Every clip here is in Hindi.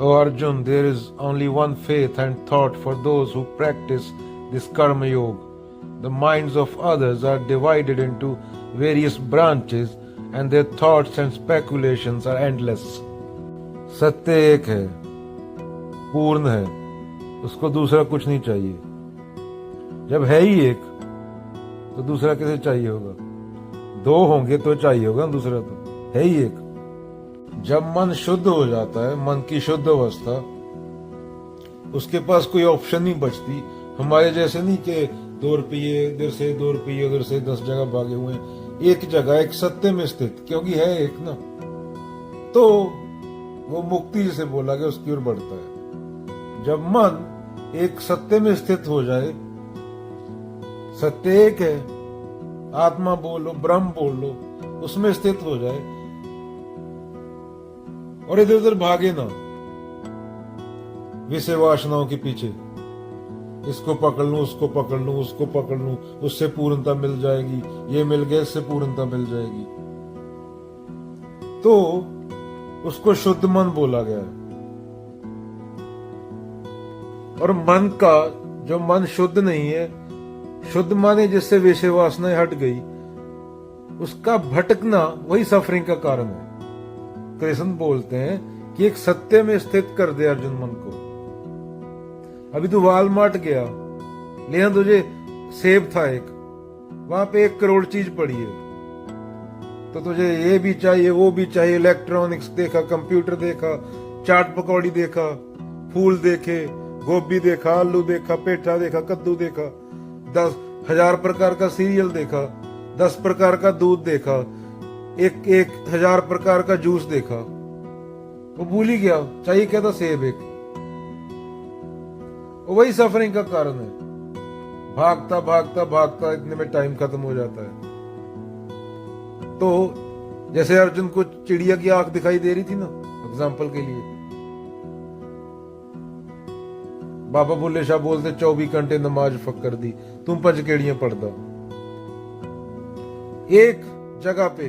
O Arjun, there is only one faith and thought for those who practice this Karma Yoga. The minds of others are divided into various branches and their thoughts and speculations are endless. सत्य एक है, पूर्ण है, उसको दूसरा कुछ नहीं चाहिए. जब है ही एक तो दूसरा कैसे चाहिए होगा? दो होंगे तो चाहिए होगा, दूसरा तो है ही एक. जब मन शुद्ध हो जाता है, मन की शुद्ध अवस्था, उसके पास कोई ऑप्शन नहीं बचती. हमारे जैसे नहीं कि 2 रुपये इधर से 2 रुपये उधर से 10 जगह भागे हुए हैं. एक जगह एक सत्य में स्थित, क्योंकि है एक ना, तो वो मुक्ति जिसे बोला गया उसकी ओर बढ़ता है. जब मन एक सत्य में स्थित हो जाए, सत्य एक है, आत्मा बोलो ब्रह्म बोलो, उसमें स्थित हो जाए और इधर उधर भागे ना विषय वासनाओं के पीछे, इसको पकड़ लूं, उसको पकड़ लूं, उसको पकड़ लूं, उससे पूर्णता मिल जाएगी, ये मिल गया इससे पूर्णता मिल जाएगी, तो उसको शुद्ध मन बोला गया है. और मन का जो मन शुद्ध नहीं है, शुद्ध माने जिससे विषय वासनाएं हट गई, उसका भटकना वही सफरिंग का कारण है. कृष्ण बोलते हैं कि एक सत्य में स्थित कर दे अर्जुन मन को. अभी तू वॉलमार्ट गया, लेकिन तुझे सेब था एक, वहां पे 1 करोड़ चीज पड़ी है, तो तुझे ये भी चाहिए वो भी चाहिए. इलेक्ट्रॉनिक्स देखा, कंप्यूटर देखा, चाट पकौड़ी देखा, फूल देखे, गोभी देखा, आलू देखा, पेठा देखा, कद्दू देखा, 10,000 प्रकार का सीरियल देखा, 10 प्रकार का दूध देखा, 1,000 प्रकार का जूस देखा. वो भूल ही गया चाहिए क्या था, सेब एक. वही सफरिंग का कारण है. भागता भागता भागता इतने में टाइम खत्म हो जाता है. तो जैसे अर्जुन को चिड़िया की आंख दिखाई दे रही थी ना, एग्जाम्पल के लिए, बाबा बुल्ले शाह बोलते 24 घंटे नमाज फक कर दी, तुम पंचकेड़ियां पढ़ दो. एक जगह पे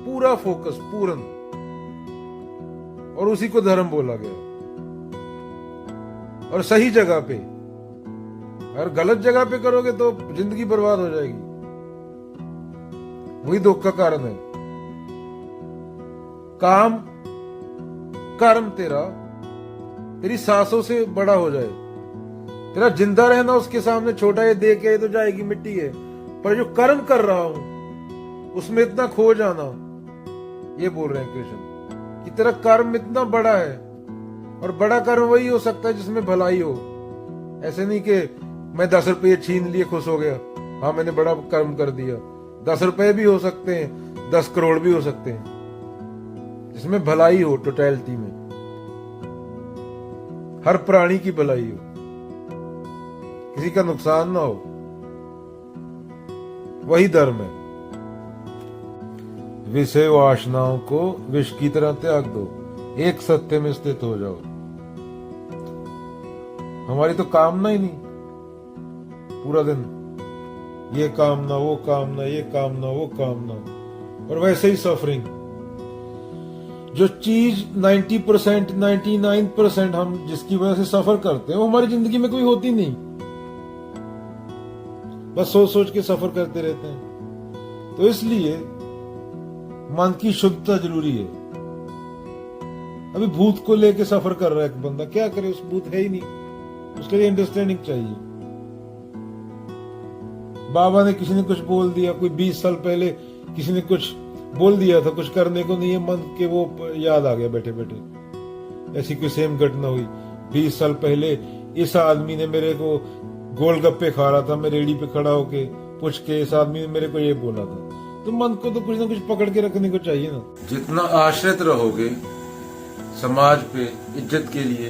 पूरा फोकस, पूर्ण, और उसी को धर्म बोला गया. और सही जगह पे, अगर गलत जगह पे करोगे तो जिंदगी बर्बाद हो जाएगी. वही दुख का कारण है. काम कर्म तेरी सांसों से बड़ा हो जाए, तेरा जिंदा रहना उसके सामने छोटा है, दे के तो जाएगी मिट्टी है, पर जो कर्म कर रहा हूं उसमें इतना खो जाना, ये बोल रहे हैं कृष्ण कि तेरा कर्म इतना बड़ा है. और बड़ा कर्म वही हो सकता है जिसमें भलाई हो. ऐसे नहीं कि मैं 10 रुपये छीन लिए खुश हो गया, हाँ मैंने बड़ा कर्म कर दिया. 10 रुपए भी हो सकते हैं, 10 करोड़ भी हो सकते हैं, जिसमें भलाई हो, टोटलिटी में हर प्राणी की भलाई हो, किसी का नुकसान ना हो. वही धर्म है. विषय वासनाओं को विष की तरह त्याग दो, एक सत्य में स्थित हो जाओ. हमारी तो कामना ही नहीं, पूरा दिन ये कामना वो कामना, ये कामना वो कामना, और वैसे ही सफरिंग. जो चीज 90% 99% हम जिसकी वजह से सफर करते हैं, वो हमारी जिंदगी में कोई होती नहीं. बस सोच सोच के सफर करते रहते हैं. तो इसलिए मन की शुद्धता जरूरी है. अभी भूत को लेके सफर कर रहा है एक बंदा, क्या करे, उस भूत है ही नहीं, उसके लिए अंडरस्टैंडिंग चाहिए. बाबा ने किसी ने कुछ बोल दिया, कोई 20 साल पहले किसी ने कुछ बोल दिया था, कुछ करने को नहीं है, मन के वो याद आ गया बैठे बैठे. ऐसी कोई सेम घटना हुई 20 साल पहले. इस आदमी ने मेरे को गोलगप्पे खा रहा था, मैं रेडी पे खड़ा होके पूछ के, इस आदमी ने मेरे को ये बोला था. तो मन को तो कुछ ना कुछ पकड़ के रखने को चाहिए ना. जितना आश्रित रहोगे समाज पे, इज्जत के लिए,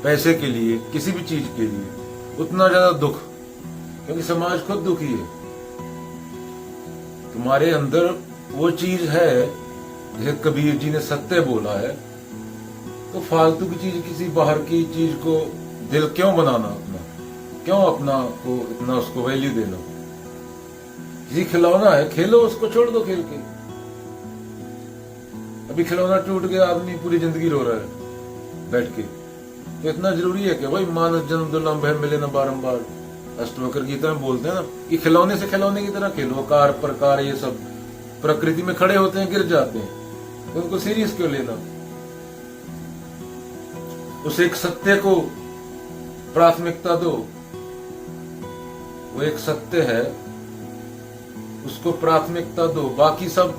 पैसे के लिए, किसी भी चीज के लिए, उतना ज्यादा दुख, क्योंकि समाज खुद दुखी है. तुम्हारे अंदर वो चीज है, जैसे कबीर जी ने सत्य बोला है, तो फालतू की चीज, किसी बाहर की चीज को दिल क्यों बनाना अपना, क्यों अपना को इतना उसको वैल्यू देना. किसी खिलौना है, खेलो उसको, छोड़ दो खेल के. अभी खिलौना टूट गया, आदमी पूरी जिंदगी रो रहा है, बैठ के। तो इतना जरूरी है कि भाई मानस जन्म दुर्लभ है, मिले न बारंबार। अष्टवक्र गीता में बोलते हैं ना कि खिलौने से खिलौने की तरह खेलो, आकार प्रकार ये सब प्रकृति में खड़े होते हैं, गिर जाते हैं, तो उनको सीरियस क्यों लेना। उस एक सत्य को प्राथमिकता दो, वो एक सत्य है, उसको प्राथमिकता दो। बाकी सब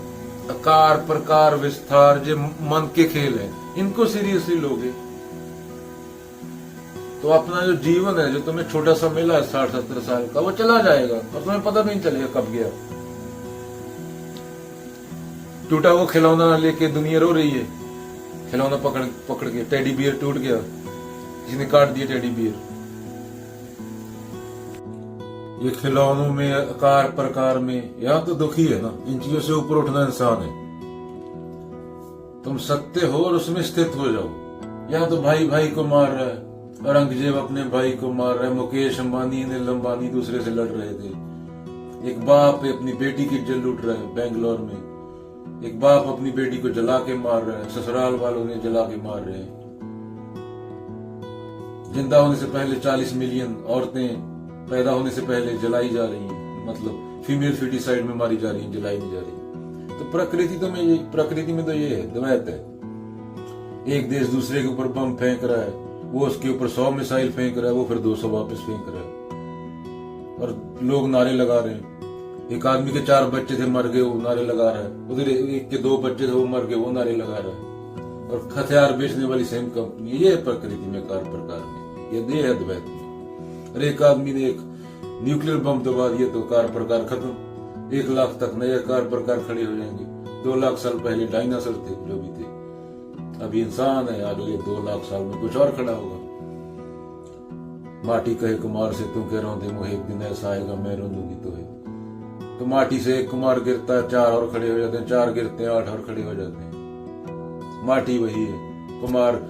आकार प्रकार विस्तार जो मन के खेल हैं, इनको सीरियसली लोगे तो अपना जो जीवन है, जो तुम्हें छोटा सा मिला है 60-70 साल का, वो चला जाएगा और तुम्हें पता भी नहीं चलेगा कब गया। टूटा वो खिलौना लेके दुनिया रो रही है, खिलौना पकड़ पकड़ के। टेडी बियर टूट गया, किसी ने काट दिया टेडी बियर। ये खिलौनों में, आकार प्रकार में, यहाँ तो दुखी है ना। इन चीजों से ऊपर उठना इंसान है। तुम सत्य हो और उसमें स्थित हो जाओ। यहाँ तो भाई भाई को मार रहा है, औरंगजेब अपने भाई को मार रहा है, मुकेश अंबानी अनिल अंबानी दूसरे से लड़ रहे थे। एक बाप अपनी बेटी की इज्जत लूट रहा है बेंगलोर में, एक बाप अपनी बेटी को जला के मार रहा है, ससुराल वालों ने जला के मार रहे हैं। जिंदा होने से पहले 40 मिलियन औरतें पैदा होने से पहले जलाई जा रही हैं, मतलब फीमेल फिटिसाइड में मारी जा रही हैं, जलाई नहीं जा रही। तो प्रकृति में तो ये है, द्वैत है। एक देश दूसरे के ऊपर बम फेंक रहा है, वो उसके ऊपर 100 मिसाइल फेंक रहा है, वो फिर 200 वापस फेंक रहा है, और लोग नारे लगा रहे हैं। एक आदमी के 4 बच्चे थे, मर गए, वो नारे लगा रहा है। उधर एक के 2 बच्चे थे, वो मर गए, वो नारे लगा रहा है। और हथियार बेचने वाली सेम कंपनी, ये है प्रकृति में, कार प्रकार में, ये है द्वैत में। अरे एक आदमी ने एक न्यूक्लियर बम दबा दिया तो कार प्रकार खत्म। 1 लाख तक नए कार प्रकार खड़े हो जाएंगे। 2 लाख साल पहले डायनासोर थे, जो भी थे, अभी इंसान है। अगले 2 लाख साल में कुछ और खड़ा होगा। माटी कहे कुमार से तू कह रहा मुझे एक दिन ऐसा आएगा मैं रोंदूंगी तो है। तो माटी से एक कुमार गिरता है, 4 और खड़े हो जाते हैं, 4 गिरते हैं, 8 और खड़े हो जाते हैं। माटी वही है, कुमार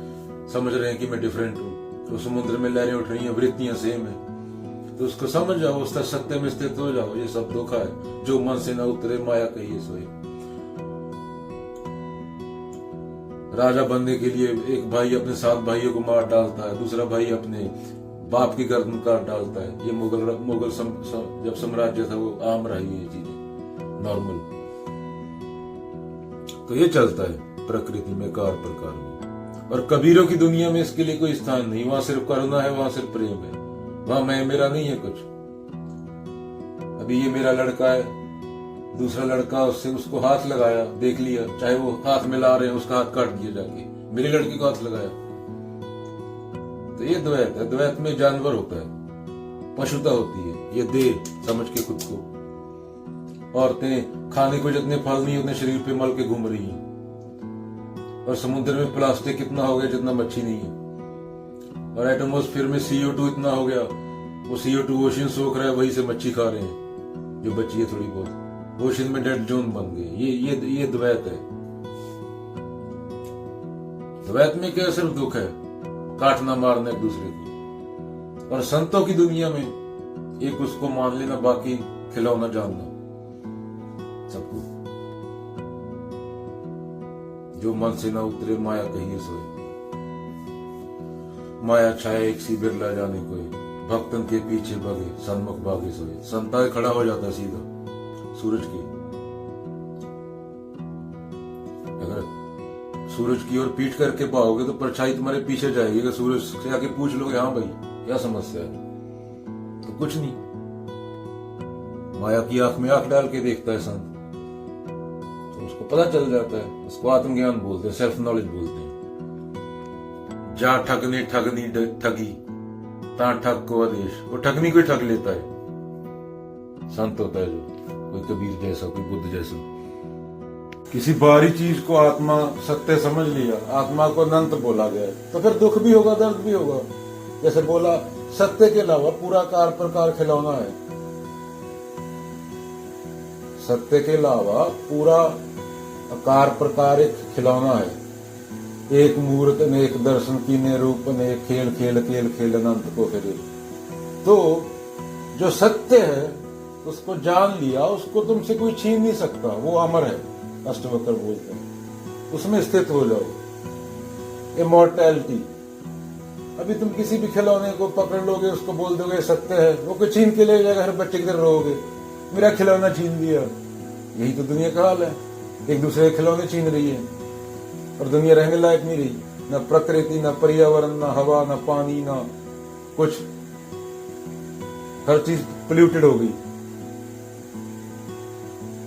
समझ रहे हैं कि मैं डिफरेंट हूँ। तो समुद्र में लहरें उठ रही हैं, वृत्तियां सेम है, तो उसको समझ जाओ, उस सत्य में स्थित हो जाओ। ये सब धोखा है, जो मन से न उतरे माया कहिए सोए। राजा बनने के लिए एक भाई अपने 7 भाइयों को मार डालता है, दूसरा भाई अपने बाप की गर्दन काट डालता है। ये मुगल जब साम्राज्य था, वो आम रही ये चीजें, नॉर्मल। तो ये चलता है प्रकृति में, कार प्रकार में। और कबीरों की दुनिया में इसके लिए कोई स्थान नहीं। वहां सिर्फ करुणा है, वहां सिर्फ प्रेम है, वहां मैं मेरा नहीं है कुछ। अभी ये मेरा लड़का है, दूसरा लड़का, उससे उसको हाथ लगाया, देख लिया, चाहे वो हाथ मिला रहे हैं, उसका हाथ काट दिया जाके, मेरे लड़के को हाथ लगाया। तो ये द्वैत है। द्वैत में जानवर होता है, पशुता होती है, ये दे समझ के खुद को। औरतें खाने को जितने फल नहीं उतने शरीर पे मल के घूम रही हैं। और समुद्र में प्लास्टिक कितना हो गया जितना मच्छी नहीं है। और एटमॉस्फेयर में CO2 इतना हो गया, वो CO2 ओशन सोख रहा है, वही से मच्छी खा रहे हैं जो बची है थोड़ी बहुत। ओशन में डेड जोन बन गए। ये द्वैत है। द्वैत में क्या सिर्फ दुख है, काटना मारना एक दूसरे को। और संतों की दुनिया में एक उसको मान लेना, बाकी खिलौना जानना सबको। जो मन से ना उतरे माया कहिए सोए। माया छाया एक सी बिरला जाने कोई, भक्तन के पीछे भगे सन्मुख भागे सोए। संता खड़ा हो जाता सीधा सूरज की। अगर सूरज की ओर पीठ करके पाओगे तो परछाई तुम्हारे पीछे जाएगी। अगर सूरज से आके पूछ लोगे हाँ भाई क्या समस्या है, तो कुछ नहीं। माया की आंख में आंख डाल के देखता है संत, तो उसको पता चल जाता है। उसको आत्मज्ञान बोलते हैं, सेल्फ नॉलेज बोलते हैं। जा ठगने ठगनी ठगी ता ठग को आदेश। वो ठगनी को ठग लेता है, संत होता है जो, कोई कबीर जैसा, कोई बुद्ध जैसा। किसी बाहरी चीज को आत्मा सत्य समझ लिया, आत्मा को अनंत बोला गया, तो फिर दुख भी होगा, दर्द भी होगा। जैसे बोला सत्य के अलावा पूरा कार प्रकार खिलौना है। सत्य के अलावा पूरा आकार प्रकार एक खिलौना है। एक मूर्त अनेक दर्शन कीने रूप अनेक खेल खेल खेल खेल अनंत को फिरे। तो जो सत्य है उसको जान लिया, उसको तुमसे कोई छीन नहीं सकता, वो अमर है। अष्टवक्र बोलते हैं उसमें स्थित हो जाओ। इमॉर्टैलिटी। अभी तुम किसी भी खिलौने को पकड़ लोगे, उसको बोल दोगे सत्य है, वो कुछ छीन के ले जाएगा, हर बच्चे की तरह रोगे मेरा खिलौना छीन लिया। यही तो दुनिया का हाल है, एक दूसरे के खिलौने छीन रही है और दुनिया रहने लायक नहीं रही। न प्रकृति, न पर्यावरण, न हवा, न पानी, न कुछ, हर चीज पोल्यूटेड हो गई।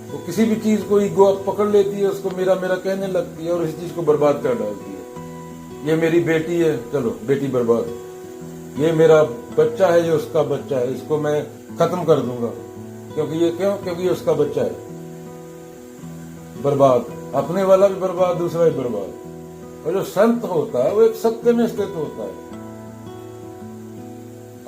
तो किसी भी चीज को ईगो आप पकड़ लेती है, उसको मेरा मेरा कहने लगती है और इस चीज को बर्बाद कर डालती है। ये मेरी बेटी है, चलो बेटी बर्बाद। ये मेरा बच्चा है, ये उसका बच्चा है, इसको मैं खत्म कर दूंगा क्योंकि ये उसका बच्चा है। बर्बाद, अपने वाला भी बर्बाद, दूसरा भी बर्बाद। और जो संत होता है वो एक सत्य में स्थित होता है।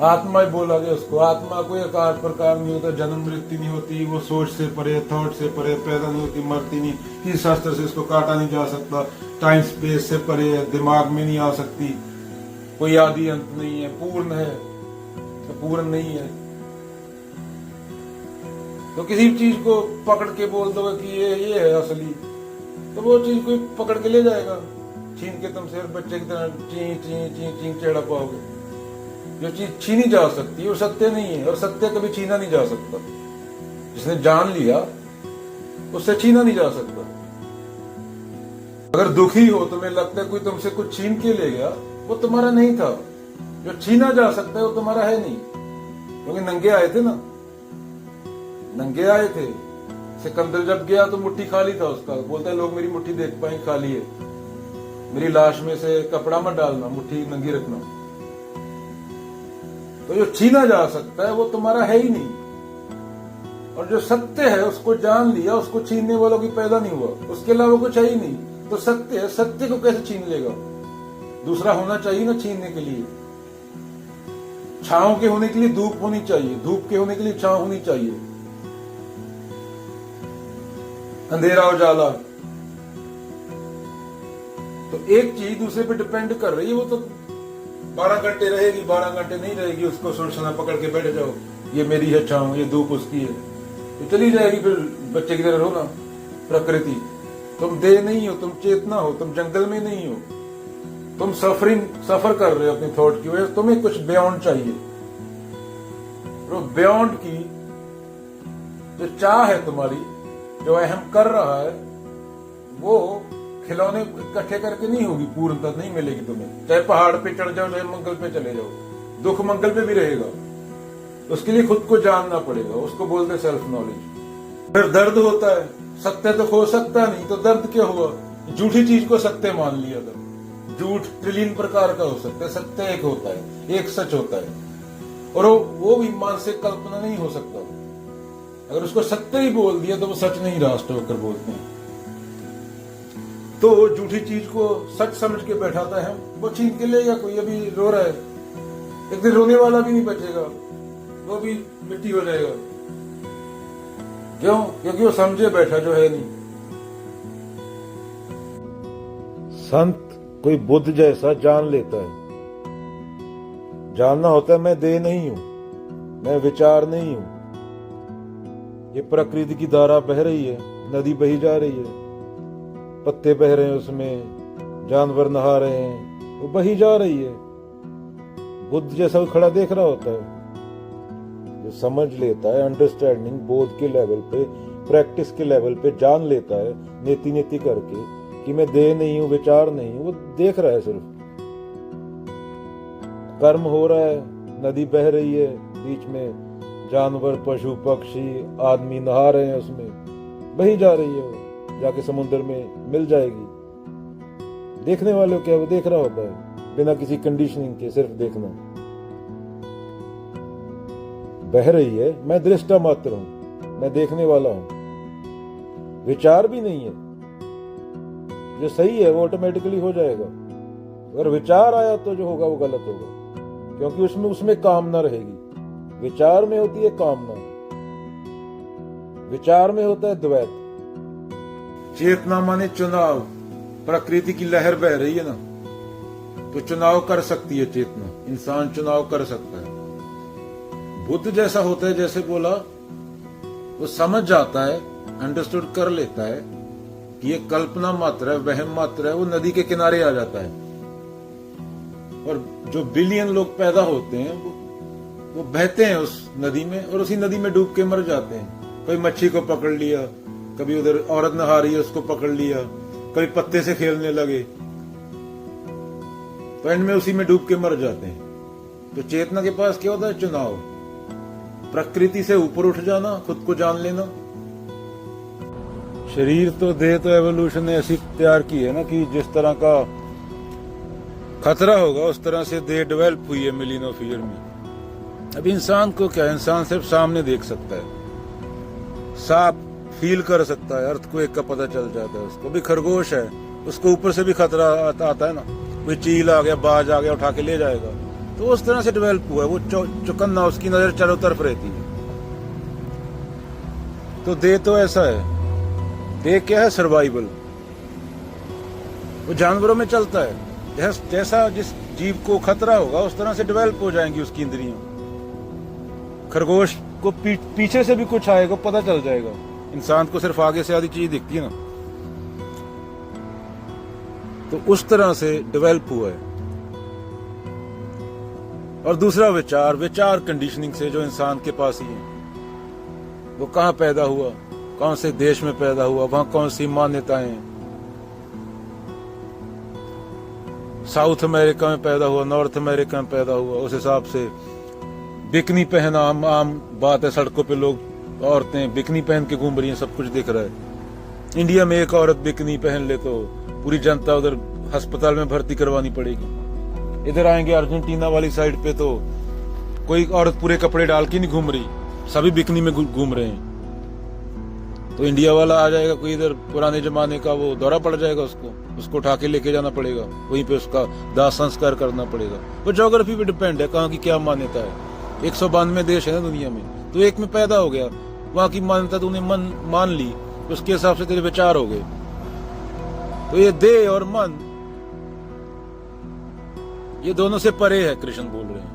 आत्मा ही बोला गया उसको, आत्मा कोई आकार प्रकार नहीं होता, जन्म मृत्यु नहीं होती, वो सोच से परे, थॉट से परे, पैदा नहीं होती, मरती नहीं, किसी शास्त्र से इसको काटा नहीं जा सकता, टाइम स्पेस से परे है, दिमाग में नहीं आ सकती, कोई आदि अंत नहीं है, पूर्ण है तो पूर्ण नहीं है। तो किसी भी चीज को पकड़ के बोल दो कि ये है असली, तो वो चीज कोई पकड़ के ले जाएगा, छीन के तुमसे बच्चे की तरह ची ची ची ची चेड़ा पाओगे। जो चीज छीनी जा सकती है वो सत्य नहीं है, और सत्य कभी छीना नहीं जा सकता। जिसने जान लिया उससे छीना नहीं जा सकता। अगर दुखी हो, तुम्हें लगता है कोई तुमसे कुछ छीन के ले गया, वो तुम्हारा नहीं था। जो छीना जा सकता है वो तुम्हारा है नहीं, क्योंकि नंगे आए थे ना, नंगे आए थे। सिकंदर जब गया तो मुट्ठी खाली था उसका, बोलता है लोग मेरी मुट्ठी देख पाए खाली है, मेरी लाश में से कपड़ा मत डालना, मुट्ठी नंगी रखना। तो जो छीना जा सकता है वो तुम्हारा है ही नहीं, और जो सत्य है उसको जान लिया, उसको छीनने वालों की पैदा नहीं हुआ, उसके अलावा कुछ है ही नहीं। तो सत्य है, सत्य को कैसे छीन लेगा? दूसरा होना चाहिए ना छीनने के लिए। छांव के होने के लिए धूप होनी चाहिए, धूप के होने के लिए छांव होनी चाहिए। अंधेरा उजाला, तो एक चीज दूसरे पे डिपेंड कर रही है। वो तो 12 घंटे रहेगी, 12 घंटे नहीं रहेगी, उसको सुरसना पकड़ के बैठ जाओ, ये मेरी है छांव, ये धूप उसकी है, तो चली जाएगी। फिर बच्चे की तरह रहो ना। प्रकृति, तुम देह नहीं हो, तुम चेतना हो, तुम जंगल में नहीं हो, तुम सफर कर रहे हो अपनी थॉट की वजह से। तुम्हें कुछ बियॉन्ड चाहिए। तो बियॉन्ड की जो चाह है तुम्हारी, जो अहम कर रहा है, वो खिलौने इकट्ठे करके नहीं होगी, पूर्णता नहीं मिलेगी तुम्हें। चाहे पहाड़ पे चढ़ जाओ, चाहे मंगल पे चले जाओ, दुख मंगल पे भी रहेगा। उसके लिए खुद को जानना पड़ेगा, उसको बोलते सेल्फ नॉलेज। फिर दर्द होता है, सत्य तो हो सकता नहीं, तो दर्द क्या हुआ? झूठी चीज को सत्य मान लिया था। झूठ ट्रिलियन प्रकार का हो सकता है, सत्य एक होता है, एक सच होता है, और वो भी मानसिक कल्पना नहीं हो सकता। अगर उसको सत्य ही बोल दिया तो वो सच नहीं राष्ट्र होकर बोलते हैं। तो झूठी चीज को सच समझ के बैठाता है, वो छीन के लेगा। कोई अभी रो रहा है, एक दिन रोने वाला भी नहीं बचेगा, वो भी मिट्टी हो जाएगा। क्यों? क्योंकि वो समझे बैठा जो है नहीं। संत कोई बुद्ध जैसा जान लेता है। जानना होता है मैं देह नहीं हूं, मैं विचार नहीं हूं। ये प्रकृति की धारा बह रही है, नदी बही जा रही है, पत्ते बह रहे हैं उसमें, जानवर नहा रहे हैं, वो बही जा रही है। बुद्ध जैसा वो खड़ा देख रहा होता है। जो समझ लेता है, अंडरस्टैंडिंग, बोध के लेवल पे, प्रैक्टिस के लेवल पे जान लेता है, नेति नेति करके कि मैं देह नहीं हूं, विचार नहीं हूं, वो देख रहा है। सिर्फ कर्म हो रहा है, नदी बह रही है, बीच में जानवर, पशु, पक्षी, आदमी नहा रहे हैं, उसमें बही जा रही है। वो जाके समुद्र में मिल जाएगी। देखने वाले क्या, वो देख रहा होता है बिना किसी कंडीशनिंग के, सिर्फ देखना। बह रही है, मैं दृष्टा मात्र हूं, मैं देखने वाला हूं। विचार भी नहीं है। जो सही है वो ऑटोमेटिकली हो जाएगा। अगर विचार आया तो जो होगा वो गलत होगा, क्योंकि उसमें कामना रहेगी। विचार में होती है कामना, विचार में होता है द्वैत। चेतना माने चुनाव। प्रकृति की लहर बह रही है ना, तो चुनाव कर सकती है चेतना, इंसान चुनाव कर सकता है। बुद्ध जैसा होता है, जैसे बोला, वो समझ जाता है, अंडरस्टूड कर लेता है कि ये कल्पना मात्र है, वहम मात्र है। वो नदी के किनारे आ जाता है, और जो बिलियन लोग पैदा होते हैं वो बहते हैं उस नदी में और उसी नदी में डूब के मर जाते हैं। कोई मच्छी को पकड़ लिया, कभी उधर औरत नहा रही है उसको पकड़ लिया, कभी पत्ते से खेलने लगे, तो एंड में उसी में डूब के मर जाते हैं। तो चेतना के पास क्या होता है? चुनाव, प्रकृति से ऊपर उठ जाना, खुद को जान लेना। शरीर तो देह तो एवोल्यूशन ने ऐसी तैयार की है ना कि जिस तरह का खतरा होगा उस तरह से देह डेवलप हुई है मिलियन ऑफ ईयर में। अब इंसान को क्या, इंसान सिर्फ सामने देख सकता है, सांप फील कर सकता है, अर्थक्वेक का पता चल जाता है उसको। भी खरगोश है, उसको ऊपर से भी खतरा आता है ना, कोई चील आ गया, बाज आ गया, उठा के ले जाएगा। तो उस तरह से डेवलप हुआ है वो चौकन्ना, उसकी नजर चारों तरफ रहती है। तो देह तो ऐसा है, देह क्या है? सर्वाइवल। वो जानवरों में चलता है, जैसा जिस जीव को खतरा होगा उस तरह से डेवलप हो जाएंगी उसकी इंद्रियां। खरगोश को पीछे से भी कुछ आएगा पता चल जाएगा, इंसान को सिर्फ आगे से आधी चीज दिखती है ना। तो उस तरह से डेवलप हुआ है। और दूसरा विचार कंडीशनिंग से जो इंसान के पास ही है, वो कहाँ पैदा हुआ, कौन से देश में पैदा हुआ, वहां कौन सी मान्यताएं हैं। साउथ अमेरिका में पैदा हुआ, नॉर्थ अमेरिका में पैदा हुआ, उस हिसाब से बिकनी पहना आम बात है। सड़कों पे लोग, औरतें बिकनी पहन के घूम रही हैं, सब कुछ दिख रहा है। इंडिया में एक औरत बिकनी पहन ले तो पूरी जनता उधर अस्पताल में भर्ती करवानी पड़ेगी। इधर आएंगे अर्जेंटीना वाली साइड पे तो कोई औरत पूरे कपड़े डाल के नहीं घूम रही, सभी बिकनी में घूम रहे हैं। तो इंडिया वाला आ जाएगा कोई इधर पुराने जमाने का, वो दौरा पड़ जाएगा, उसको उठा के लेके जाना पड़ेगा, वहीं पे उसका दाह संस्कार करना पड़ेगा। वो ज्योग्राफी पे डिपेंड है कहाँ की क्या मान्यता है। 192 देश है ना दुनिया में, तो एक में पैदा हो गया, वहां की मान्यता तूने मान ली, उसके हिसाब से तेरे विचार हो गए। तो ये देह और मन, ये दोनों से परे है, कृष्ण बोल रहे हैं।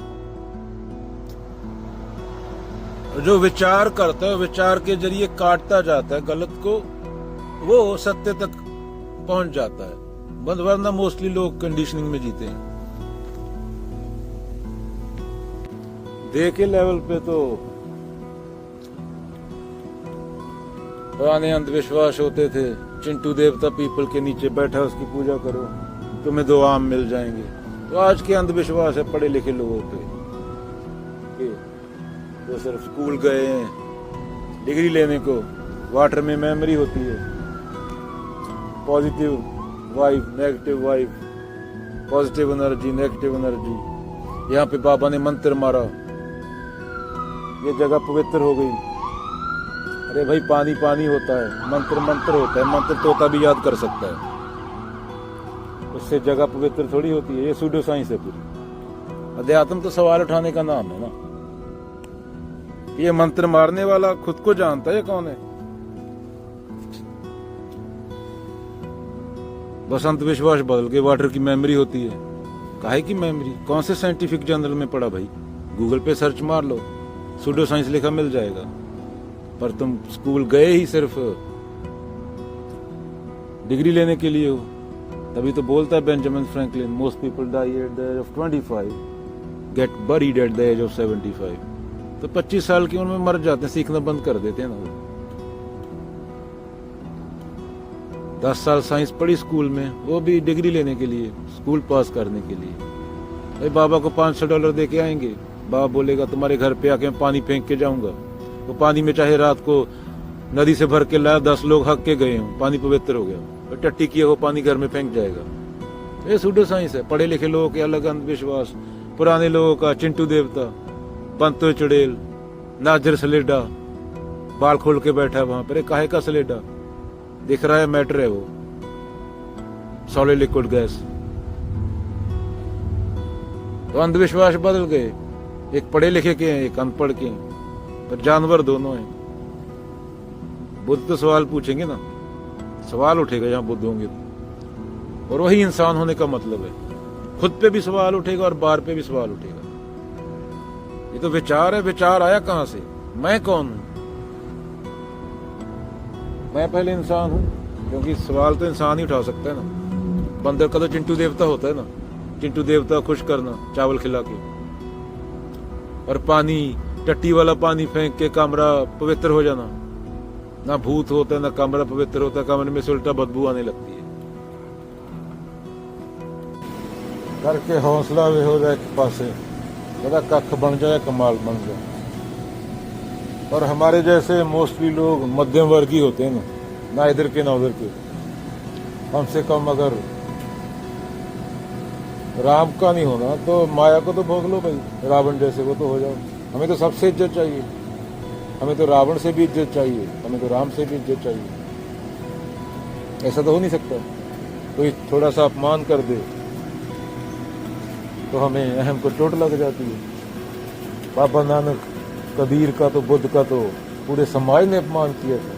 जो विचार करता है, विचार के जरिए काटता जाता है गलत को, वो सत्य तक पहुंच जाता है। वरना मोस्टली लोग कंडीशनिंग में जीते हैं। देह के लेवल पे तो पुराने अंधविश्वास होते थे, चिंटू देवता पीपल के नीचे बैठा, उसकी पूजा करो, तुम्हें 2 आम मिल जाएंगे। तो आज के अंधविश्वास है पढ़े लिखे लोगों पे, तो सिर्फ स्कूल गए हैं डिग्री लेने को। वाटर में मेमोरी होती है, positive vibe, negative vibe, positive energy, negative energy. यहाँ पे बाबा ने मंत्र मारा, ये जगह पवित्र हो गई। अरे भाई, पानी पानी होता है, मंत्र मंत्र होता है, मंत्र तोता भी याद कर सकता है, उससे जगह पवित्र थोड़ी होती है। ये सूडो साइंस है पूरी। अध्यात्म तो सवाल उठाने का नाम है ना। ये मंत्र मारने वाला खुद को जानता है कौन है। बस अंधविश्वास बदल के वाटर की मेमोरी होती है। काहे की मेमोरी? कौन से साइंटिफिक जर्नल में पढ़ा भाई? गूगल पे सर्च मार लो, सूडो साइंस लिखा मिल जाएगा। पर तुम स्कूल गए ही सिर्फ डिग्री लेने के लिए हो। तभी तो बोलता है Benjamin Franklin, most people die at the age of 25, get buried at the age of 75। तो 25 साल की उम्र में मर जाते हैं, सीखना बंद कर देते हैं ना। 10 साल साइंस पढ़ी स्कूल में, वो भी डिग्री लेने के लिए, स्कूल पास करने के लिए। भाई बाबा को $500 दे के आएंगे, बाबा बोलेगा तुम्हारे घर पे आके मैं पानी फेंक के जाऊंगा। वो पानी में चाहे रात को नदी से भर के लाया, 10 लोग हक के गए हों, पानी पवित्र हो गया, और टट्टी किया वो पानी घर में फेंक जाएगा। ये सूडो साइंस है। पढ़े लिखे लोगों के अलग अंधविश्वास, पुराने लोगों का चिंटू देवता, पंतो चुड़ैल, नाजर सलेडा, बाल खोल के बैठा है वहां पर। काहे का सलेडा? दिख रहा है मैटर है वो, सॉलिड लिक्विड गैस। तो अंधविश्वास बदल गए, एक पढ़े लिखे के हैं, एक अनपढ़ के हैं, पर जानवर दोनों हैं। बुद्ध तो सवाल पूछेंगे ना, सवाल उठेगा जहां बुद्ध होंगे तो। और वही इंसान होने का मतलब है, खुद पे भी सवाल उठेगा और बाहर पे भी सवाल उठेगा। ये तो विचार है। विचार आया कहां से? मैं कौन हूं? मैं पहले इंसान हूं, क्योंकि सवाल तो इंसान ही उठा सकता है ना। बंदर का तो चिंटू देवता होता है ना, चिंटू देवता को खुश करना चावल खिला के, और पानी टट्टी वाला पानी फेंक के कमरा पवित्र हो जाना। ना भूत होता है ना कमरा पवित्र होता, कमरे में से उल्टा बदबू आने लगती है। करके हौसला वे हो जाए एक पासे, जरा कख बन जाए कमाल बन जाए। और हमारे जैसे मोस्टली लोग मध्यम वर्गीय होते हैं ना इधर के ना उधर के। कम से कम अगर राम का नहीं होना तो माया को तो भोग लो भाई, रावण जैसे वो तो हो जाओ। हमें तो सबसे इज्जत चाहिए, हमें तो रावण से भी इज्जत चाहिए, हमें तो राम से भी इज्जत चाहिए। ऐसा तो हो नहीं सकता, कोई थोड़ा सा अपमान कर दे तो हमें अहम को चोट लग जाती है। बाबा नानक, कबीर का तो, बुद्ध का तो पूरे समाज ने अपमान किया था।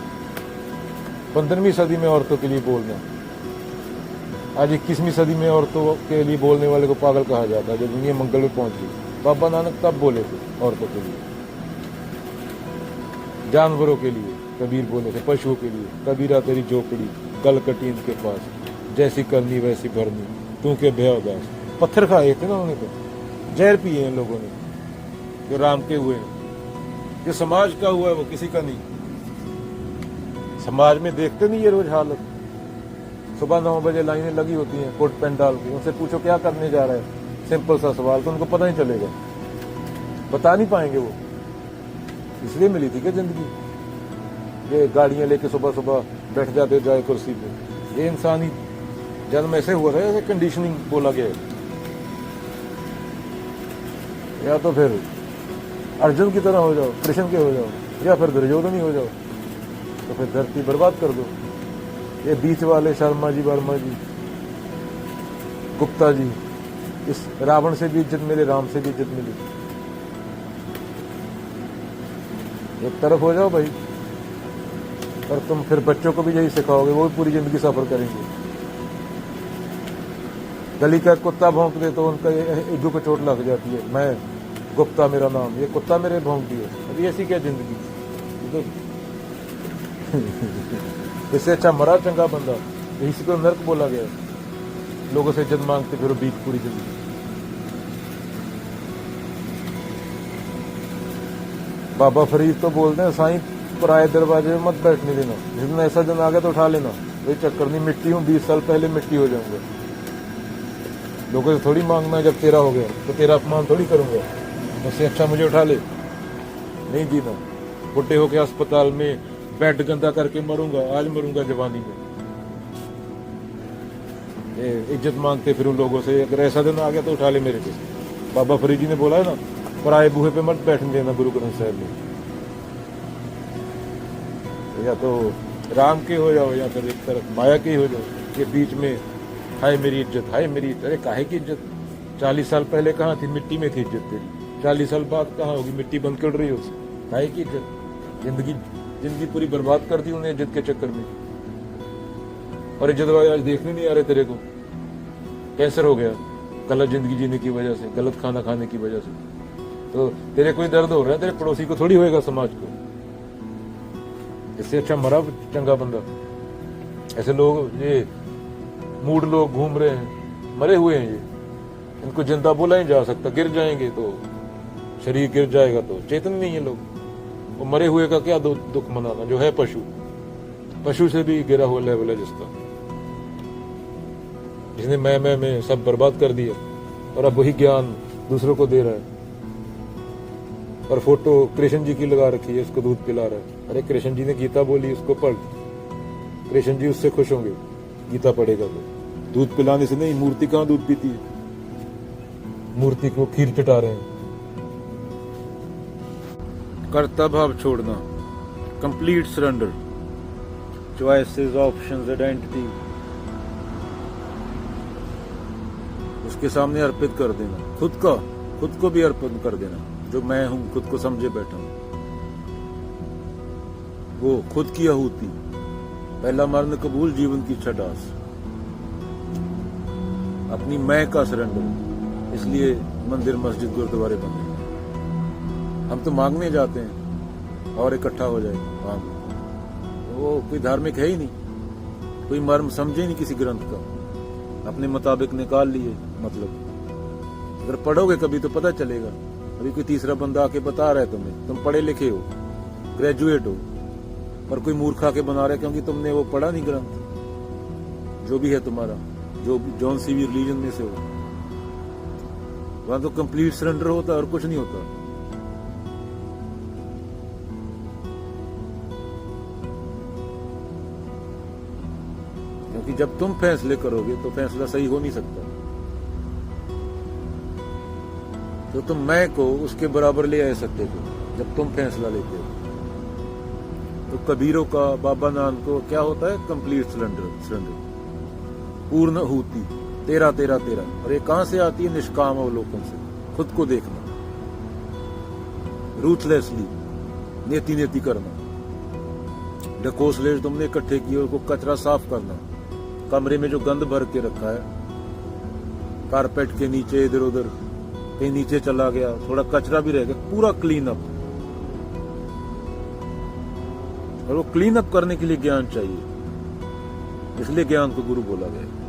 15वीं सदी में औरतों के लिए बोलना, आज 21वीं सदी में औरतों के लिए बोलने वाले को पागल कहा जाता है। जब दुनिया मंगल में पहुंच गई, बाबा नानक तब बोले थे औरतों के लिए, जानवरों के लिए कबीर बोले थे, पशुओं के लिए कबीरा तेरी झोपड़ी गल कटीन के पास, जैसी करनी वैसी भरनी तू के भय उदास। पत्थर खाए थे ना उन्होंने, तो जहर पिए हैं लोगों ने जो राम के हुए हैं। जो समाज का हुआ है वो किसी का नहीं। समाज में देखते नहीं ये रोज हालत, सुबह 9 बजे लाइनें लगी होती हैं कोट पैंट डाल के, उनसे पूछो क्या करने जा रहे हैं, सिंपल सा सवाल, तो उनको पता नहीं चलेगा, बता नहीं पाएंगे वो। इसलिए मिली थी क्या जिंदगी? ये गाड़ियां लेके सुबह सुबह बैठ जाते जाए कुर्सी पे। ये इंसानी जन्म ऐसे हुआ था, ऐसे कंडीशनिंग बोला गया है। या तो फिर अर्जुन की तरह हो जाओ, कृष्ण के हो जाओ, या फिर दुर्योधन ही हो जाओ, तो फिर धरती बर्बाद कर दो। ये बीच वाले शर्मा जी, वर्मा जी, गुप्ता जी, इस रावण से भी इज्जत मिले, राम से भी इज्जत मिली। एक तरफ हो जाओ भाई, और तुम फिर बच्चों को भी यही सिखाओगे, वो भी पूरी जिंदगी सफर करेंगे। गली का कुत्ता भौंक दे तो उनका ईगो को चोट लग जाती है, मैं गुप्ता मेरा नाम, ये कुत्ता मेरे भौंक दिए। अभी ऐसी क्या जिंदगी? तो इससे अच्छा मरा चंगा बंदा। इसी को नर्क बोला गया, लोगों से इज्जत मांगते फिर बीत पूरी जिंदगी। बाबा फरीद तो बोलते हैं, साईं पराए दरवाजे में मत बैठने देना, जिस दिन ऐसा दिन आ गया तो उठा लेना, कोई चक्कर नहीं, मिट्टी हूँ, 20 साल पहले मिट्टी हो जाऊंगा। लोगों से थोड़ी मांगना है, जब तेरा हो गया तो तेरा अपमान थोड़ी करूंगा, उससे अच्छा मुझे उठा ले। नहीं जीना, बुढ़े होके अस्पताल में बेड गंदा करके मरूंगा, आज मरूंगा जवानी में। इज्जत मांगते फिर उन लोगों से, अगर ऐसा दिन आ गया तो उठा ले मेरे को। बाबा फरीद जी ने बोला है ना, पराए बूहे पे मत बैठने देना गुरु ग्रंथ साहब ने। या तो राम के हो जाओ या फिर एक तरफ माया के हो जाओ, ये बीच में हाय मेरी इज्जत, हाय मेरी इज्जत। अरे काहे की इज्जत? 40 साल पहले कहाँ थी? मिट्टी में थी इज्जत तेरी। 40 साल बाद कहाँ होगी? मिट्टी बंद कर रही हो उसे। काहे की इज्जत? जिंदगी पूरी बर्बाद कर दी उन्हें इज्जत के चक्कर में। और इज्जत वाले आज देखने नहीं आ रहे तेरे को। कैंसर हो गया गलत जिंदगी जीने की वजह से, गलत खाना खाने की वजह से। तो तेरे कोई दर्द हो रहा है, तेरे पड़ोसी को थोड़ी होएगा, समाज को। इससे अच्छा मरा चंगा बंदा। ऐसे लोग, ये मूड लोग घूम रहे हैं, मरे हुए हैं ये, इनको जिंदा बोला ही जा सकता। गिर जाएंगे तो शरीर गिर जाएगा तो चेतन नहीं है लोग। वो मरे हुए का क्या दुख मनाना, जो है पशु से भी गिरा हुआ लेवल है जिसका, जिसने मैं में सब बर्बाद कर दिया और अब वही ज्ञान दूसरों को दे रहा है। और फोटो कृष्ण जी की लगा रखी है, उसको दूध पिला रहा है। अरे कृष्ण जी ने गीता बोली, उसको पढ़, कृष्ण जी उससे खुश होंगे गीता पढ़ेगा तो। दूध पिलाने से नहीं, मूर्ति कहाँ दूध पीती है? मूर्ति को खीर चटा रहे हैं। कर्ता भाव छोड़ना, complete surrender, choices, options, identity उसके सामने अर्पित कर देना। खुद को भी अर्पित कर देना। जो मैं हूं, खुद को समझे बैठा हूं, वो खुद की आहुति, पहला मरण कबूल, जीवन की छटास, अपनी मैं का सरेंडर। इसलिए मंदिर, मस्जिद, गुरुद्वारे बने। हम तो मांगने जाते हैं और इकट्ठा हो जाए मांग। वो कोई धार्मिक है ही नहीं, कोई मर्म समझे नहीं किसी ग्रंथ का, अपने मुताबिक निकाल लिए मतलब। अगर पढ़ोगे कभी तो पता चलेगा। अभी कोई तीसरा बंदा आके बता रहा है तुम्हें, तुम पढ़े लिखे हो, ग्रेजुएट हो, पर कोई मूर्ख आके बना रहा है क्योंकि तुमने वो पढ़ा नहीं ग्रंथ जो भी है तुम्हारा, जो जौन सी भी रिलीजन में से हो। वहां तो कंप्लीट सरेंडर होता है और कुछ नहीं होता। क्योंकि जब तुम फैसले करोगे तो फैसला सही हो नहीं सकता। तो तुम मैं को उसके बराबर ले आ सकते थे जब तुम फैसला लेते हो। तो कबीरों का, बाबा नानक को क्या होता है? कंप्लीट सरेंडर, पूर्ण हूति, तेरा तेरा तेरा। और ये कहां से आती है? निष्काम अवलोकन से, खुद को देखना, रूथलेसली, नेति नेति करना। ढकोसले तुमने इकट्ठे किए उसको कचरा साफ करना। कमरे में जो गंद भर के रखा है, कारपेट के नीचे, इधर उधर कहीं नीचे चला गया, थोड़ा कचरा भी रह गया, पूरा क्लीन अप। और वो क्लीन अप करने के लिए ज्ञान चाहिए, इसलिए ज्ञान को गुरु बोला गया।